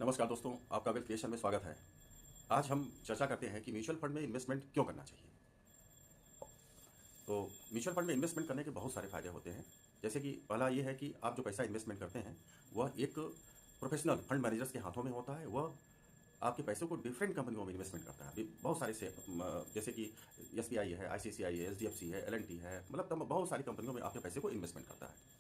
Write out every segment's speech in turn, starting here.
नमस्कार दोस्तों, आपका वेल्थ क्रिएशन में स्वागत है। आज हम चर्चा करते हैं कि म्यूचुअल फंड में इन्वेस्टमेंट क्यों करना चाहिए। तो म्यूचुअल फंड में इन्वेस्टमेंट करने के बहुत सारे फायदे होते हैं। जैसे कि पहला ये है कि आप जो पैसा इन्वेस्टमेंट करते हैं वह एक प्रोफेशनल फंड मैनेजर्स के हाथों में होता है। वह आपके पैसों को डिफरेंट कंपनियों में इन्वेस्टमेंट करता है। बहुत सारे से जैसे कि SBI है, ICICI है, HDFC है, L&T है, मतलब बहुत सारी कंपनियों में आपके पैसे को इन्वेस्टमेंट करता है।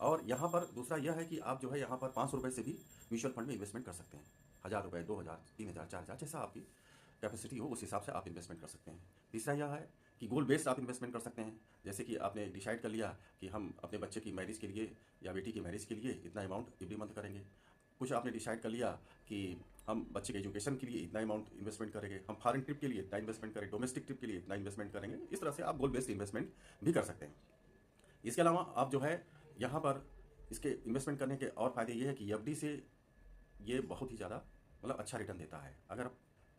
और यहाँ पर दूसरा यह है कि आप जो है यहाँ पर 500 रुपये से भी म्यूचुअल फंड में इन्वेस्टमेंट कर सकते हैं। 1000 रुपये, 2000, 3000, 4000, जैसा आपकी कैपेसिटी हो उस हिसाब से आप इन्वेस्टमेंट कर सकते हैं। तीसरा यह है कि गोल बेस्ड आप इन्वेस्टमेंट कर सकते हैं। जैसे कि आपने डिसाइड कर लिया कि हम अपने बच्चे की मैरिज के लिए या बेटी की मैरिज के लिए इतना अमाउंट एवरी मंथ करेंगे। कुछ आपने डिसाइड कर लिया कि हम बच्चे के एजुकेशन के लिए इतना अमाउंट इन्वेस्टमेंट करेंगे, हम फॉरेन ट्रिप के लिए इतना इन्वेस्टमेंट करेंगे, डोमेस्टिक ट्रिप के लिए इतना इन्वेस्टमेंट करेंगे। इस तरह से आप गोल बेस्ड इन्वेस्टमेंट भी कर सकते हैं। इसके अलावा आप जो है यहाँ पर इसके इन्वेस्टमेंट करने के और फायदे ये है कि एफडी से ये बहुत ही ज़्यादा मतलब अच्छा रिटर्न देता है। अगर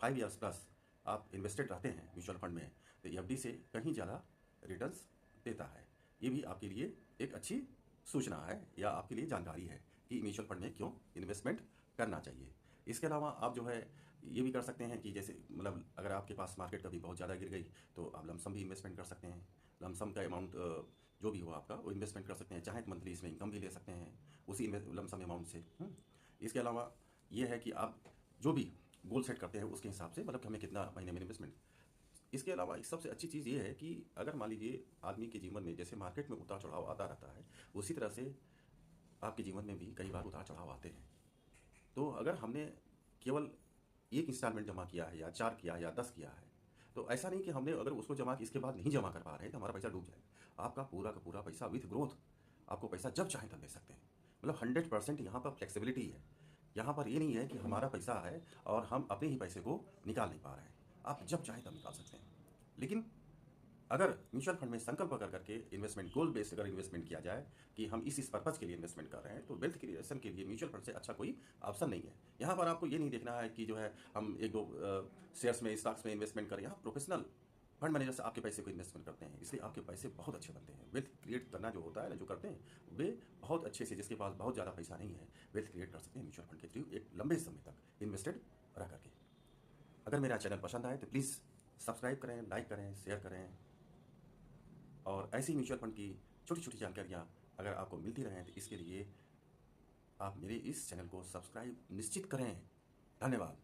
5 ईयर्स प्लस आप इन्वेस्टेड रहते हैं म्यूचुअल फंड में तो एफडी से कहीं ज़्यादा रिटर्न्स देता है। ये भी आपके लिए एक अच्छी सूचना है या आपके लिए जानकारी है कि म्यूचुअल फंड में क्यों इन्वेस्टमेंट करना चाहिए। इसके अलावा आप जो है ये भी कर सकते हैं कि जैसे मतलब अगर आपके पास मार्केट कभी बहुत ज़्यादा गिर गई तो आप लमसम भी इन्वेस्टमेंट कर सकते हैं। लमसम का अमाउंट जो भी हो आपका वो इन्वेस्टमेंट कर सकते हैं, चाहे मंथली इसमें इनकम भी ले सकते हैं उसी लमसम अमाउंट से। इसके अलावा ये है कि आप जो भी गोल सेट करते हैं उसके हिसाब से मतलब कि हमें कितना महीने में इन्वेस्टमेंट। इसके अलावा एक सबसे अच्छी चीज़ ये है कि अगर मान लीजिए आदमी के जीवन में जैसे मार्केट में उतार चढ़ाव आता रहता है उसी तरह से आपके जीवन में भी कई बार उतार चढ़ाव आते हैं। तो अगर हमने केवल एक इंस्टॉलमेंट जमा किया है या 4 किया है या 10 किया है तो ऐसा नहीं कि हमने अगर उसको जमा इसके बाद नहीं जमा कर पा रहे हैं तो हमारा पैसा डूब जाएगा। आपका पूरा का पूरा पैसा विथ ग्रोथ आपको पैसा जब चाहे तब दे सकते हैं। मतलब 100% यहाँ पर फ्लेक्सिबिलिटी है। यहाँ पर ये नहीं है कि हमारा पैसा है और हम अपने ही पैसे को निकाल नहीं पा रहे हैं। आप जब चाहे तब निकाल सकते हैं। लेकिन अगर म्यूचुअल फंड में संकल्प कर करके इन्वेस्टमेंट गोल बेस्ड अगर इन्वेस्टमेंट किया जाए कि हम इस पर्पज़ के लिए इन्वेस्टमेंट कर रहे हैं तो वेल्थ क्रिएशन के लिए म्यूचुअल फंड से अच्छा कोई ऑप्शन नहीं है। यहाँ पर आपको ये नहीं देखना है कि जो है हम एक दो शेयर्स में स्टॉक्स में इन्वेस्टमेंट करें। यहाँ प्रोफेशनल फंड मैनेजर से आपके पैसे को इन्वेस्टमेंट करते हैं, इसलिए आपके पैसे बहुत अच्छे बनते हैं। वेल्थ क्रिएट करना जो होता है ना जो करते हैं वे बहुत अच्छे से, जिसके पास बहुत ज़्यादा पैसा नहीं है वेल्थ क्रिएट कर सकते हैं म्यूचुअल फंड के थ्रू एक लंबे समय तक इन्वेस्टेड रह करके। अगर मेरा चैनल पसंद आए तो प्लीज़ सब्सक्राइब करें, लाइक करें, शेयर करें। और ऐसी म्यूचुअल फंड की छोटी छोटी जानकारियाँ अगर आपको मिलती रहें तो इसके लिए आप मेरे इस चैनल को सब्सक्राइब निश्चित करें। धन्यवाद।